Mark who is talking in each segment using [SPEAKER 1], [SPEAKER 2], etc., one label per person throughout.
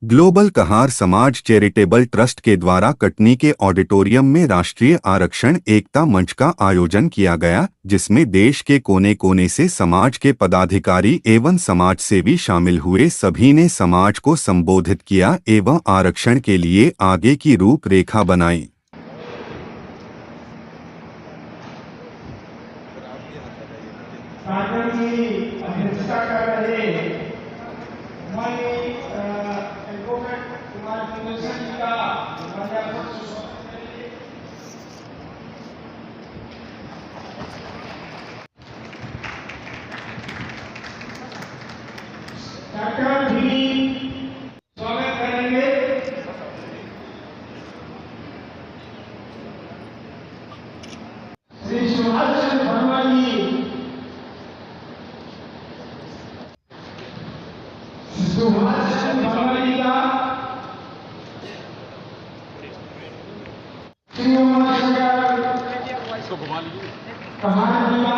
[SPEAKER 1] Global कहार समाज charitable trust के द्वारा कटनी के ऑडिटोरियम में राष्ट्रीय आरक्षण एकता मंच का आयोजन किया गया, जिसमें देश के कोने कोने से समाज के पदाधिकारी एवं समाज सेवी शामिल हुए। सभी ने समाज को संबोधित किया एवं आरक्षण के लिए आगे की रूपरेखा बनाई।
[SPEAKER 2] स्वागत करेंगे। श्री सुभाष चंद्र वर्मा जी, सुभाष चंद्र वर्मा जी का श्री कहानी का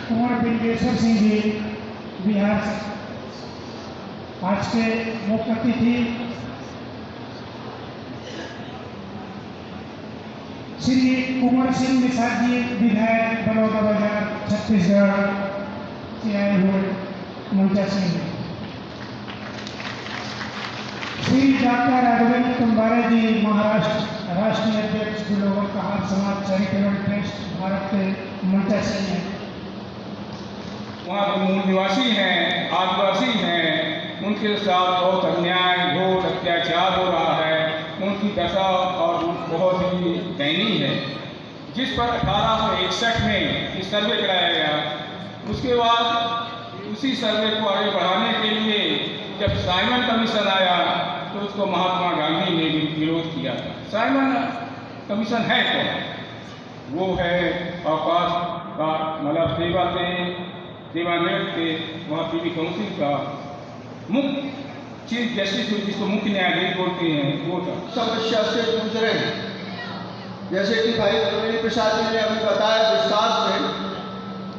[SPEAKER 2] कुंवर बिंदेश्वर सिंह जी बिहार से आज के मुख्य अतिथि श्री कुंवर सिंह निषाद जी विधायक बलौदा बाजार छत्तीसगढ़ से आए हुए मुंजा सिंह, श्री डॉक्टर अरविंद कुंभारे जी महाराष्ट्र राष्ट्रीय अध्यक्ष ग्लोबल कहार समाज चैरिटेबल ट्रस्ट भारत के मुंजा सिंह हैं।
[SPEAKER 3] वहाँ के मूल निवासी हैं, आदिवासी हैं, उनके साथ बहुत अन्याय घोर अत्याचार हो रहा है। उनकी दशा और बहुत ही दयनीय है। जिस पर 1861 में ये सर्वे कराया गया, उसके बाद उसी सर्वे को आगे बढ़ाने के लिए जब साइमन कमीशन आया तो उसको महात्मा गांधी ने भी विरोध किया। साइमन कमीशन है कौन? वो है अवकाश का मतलब सेवानिवृत्त के वहाँ प्रीवी काउंसिल का मुख्य चीफ जस्टिस, जिसको मुख्य न्यायाधीश बोलते हैं, वो था।
[SPEAKER 4] समस्या से जूझ रहे हैं। जैसे कि भाई रविंद्र प्रसाद जी ने अभी बताया विस्तार से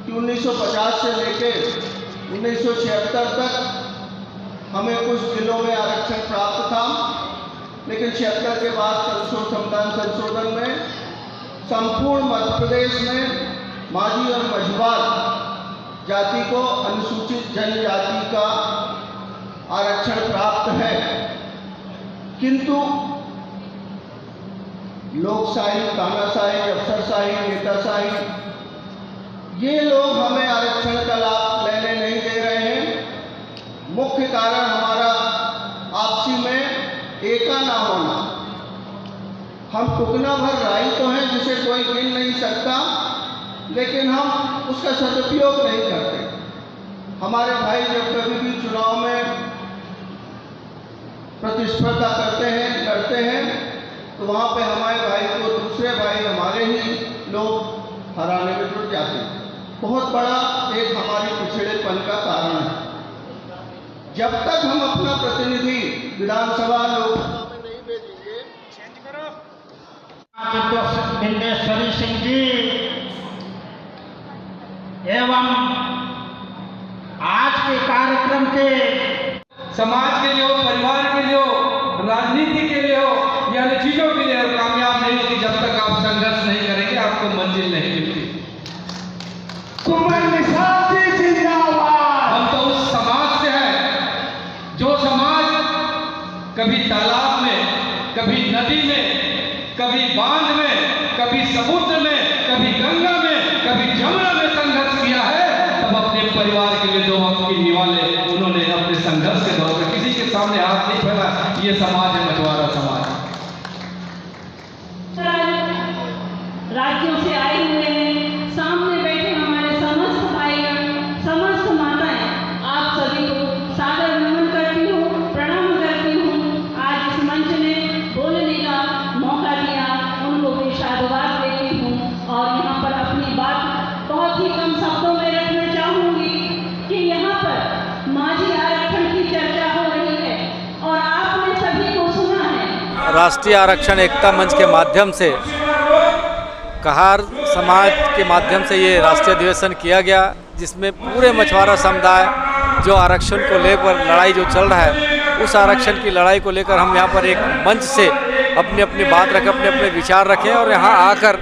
[SPEAKER 4] कि 1950 से लेकर 1976 तक हमें कुछ जिलों में आरक्षण प्राप्त था, लेकिन 76 के बाद संविधान संशोधन में संपूर्ण मध्य प्रदेश में माझी और मझवार जाति को अनुसूचित जनजाति का आरक्षण प्राप्त है। किंतु लोकशाही, तानाशाही, अफसरशाही, नेताशाही, ये लोग हमें आरक्षण का लाभ लेने नहीं दे रहे हैं। मुख्य कारण हमारा आपसी में एका ना होना। हम टुकना भर राई तो हैं जिसे कोई गिन नहीं सकता, लेकिन हम उसका सदुपयोग नहीं करते। हमारे भाई जब कभी भी चुनाव में प्रतिस्पर्धा करते हैं तो वहाँ पे हमारे भाई को दूसरे भाई हमारे ही लोग हराने में जुट जाते हैं। बहुत बड़ा एक हमारे पिछड़ेपन का कारण है। जब तक हम अपना प्रतिनिधि विधानसभा लोकसभा में नहीं भेजेंगे।
[SPEAKER 2] बिंदेश्वरी सिंह जी एवं आज के कार्यक्रम के
[SPEAKER 3] समाज के लिए हो, परिवार के लिए हो, राजनीति के लिए हो, या चीजों के लिए कामयाब नहीं होगी जब तक आप संघर्ष नहीं करेंगे, आपको मंजिल नहीं मिलती।
[SPEAKER 2] कुंवर निषाद जी जिंदाबाद।
[SPEAKER 3] हम तो उस समाज से हैं जो समाज कभी तालाब में, कभी नदी में, कभी बांध में, कभी समुद्र में, कभी गंगा में, कभी जमुना में संघर्ष किया है। तब अपने परिवार के लिए जो आपकी निवाले उन्होंने अपने संघर्ष के दौर में किसी के सामने हाथ नहीं फैला। ये समाज है मछुआरा समाज।
[SPEAKER 5] राज्यों से आए हुए हैं, सामने बैठे हमारे समस्त भाईगण, समस्त माताएं, आप राष्ट्रीय आरक्षण एकता मंच के माध्यम से कहार समाज के माध्यम से ये राष्ट्रीय अधिवेशन किया गया, जिसमें पूरे मछुआरा समुदाय जो आरक्षण को लेकर लड़ाई जो चल रहा है, उस आरक्षण की लड़ाई को लेकर हम यहाँ पर एक मंच से अपनी अपनी बात रखें, अपने अपने विचार रखें। और यहाँ आकर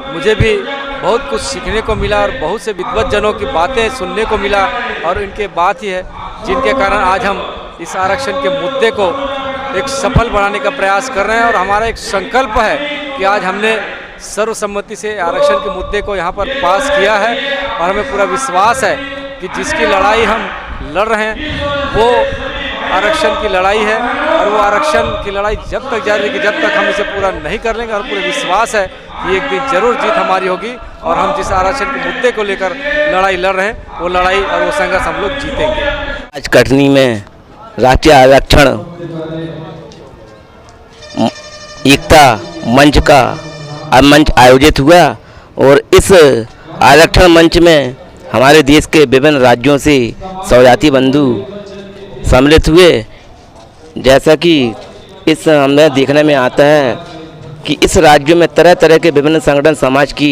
[SPEAKER 5] मुझे भी बहुत कुछ सीखने को मिला और बहुत से विद्वज्जनों की बातें सुनने को मिला, और इनके बात ही है जिनके कारण आज हम इस आरक्षण के मुद्दे को एक सफल बनाने का प्रयास कर रहे हैं। और हमारा एक संकल्प है कि आज हमने सर्वसम्मति से आरक्षण के मुद्दे को यहाँ पर पास किया है, और हमें पूरा विश्वास है कि जिसकी लड़ाई हम लड़ रहे हैं वो आरक्षण की लड़ाई है, और वो आरक्षण की लड़ाई जब तक जारी रहेगी, जब तक हम इसे पूरा नहीं कर लेंगे। और पूरे विश्वास है कि एक दिन जरूर जीत हमारी होगी, और हम जिस आरक्षण के मुद्दे को लेकर लड़ाई लड़ रहे हैं वो लड़ाई और वो संघर्ष हम लोग जीतेंगे।
[SPEAKER 6] आज कटनी में राष्ट्रीय आरक्षण एकता मंच का मंच आयोजित हुआ, और इस आरक्षण मंच में हमारे देश के विभिन्न राज्यों से स्वजाति बंधु सम्मिलित हुए। जैसा कि इस हमें देखने में आता है कि इस राज्य में तरह तरह के विभिन्न संगठन समाज की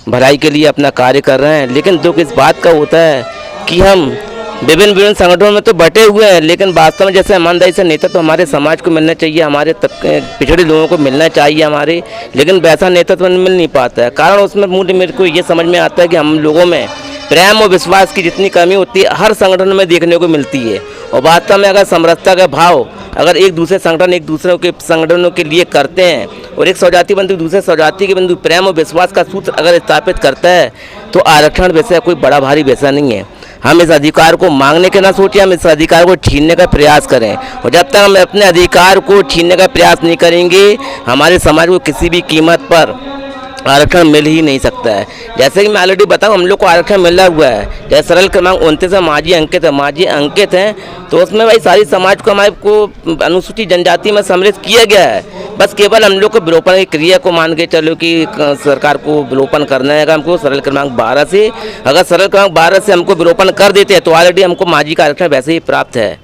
[SPEAKER 6] भलाई के लिए अपना कार्य कर रहे हैं, लेकिन दुख इस बात का होता है कि हम विभिन्न संगठनों में तो बटे हुए हैं, लेकिन वास्तव में जैसे ईमानदारी से नेता तो हमारे समाज को मिलना चाहिए, हमारे पिछड़े लोगों को मिलना चाहिए हमारे, लेकिन वैसा नेतृत्व मिल नहीं पाता है। कारण उसमें मेरे को ये समझ में आता है कि हम लोगों में प्रेम और विश्वास की जितनी कमी होती है हर संगठन में देखने को मिलती है। और वास्तव में अगर समरसता का भाव अगर एक दूसरे संगठन एक दूसरे के संगठनों के लिए करते हैं, और एक स्वजाति बंधु दूसरे स्वजाति के बंधु प्रेम और विश्वास का सूत्र अगर स्थापित करता है, तो आरक्षण वैसे कोई बड़ा भारी वैसा नहीं है। हम इस अधिकार को मांगने के ना सोचें, हम इस अधिकार को छीनने का प्रयास करें, और जब तक हम अपने अधिकार को छीनने का प्रयास नहीं करेंगे, हमारे समाज को किसी भी कीमत पर आरक्षण मिल ही नहीं सकता है। जैसे कि मैं ऑलरेडी बताऊँ, हम लोग को आरक्षण मिला हुआ है। जैसे सरल क्रमांक 29 में मांझी अंकित हैं, तो उसमें भाई सारी समाज को हमारे को अनुसूचित जनजाति में सम्मिलित किया गया है। बस केवल हम लोग को विलोपन की क्रिया को मान के चलो कि सरकार को विलोपन करना है। अगर हमको सरल क्रमांक 12 से हमको विलोपन कर देते हैं तो ऑलरेडी हमको मांझी का आरक्षण वैसे ही प्राप्त है।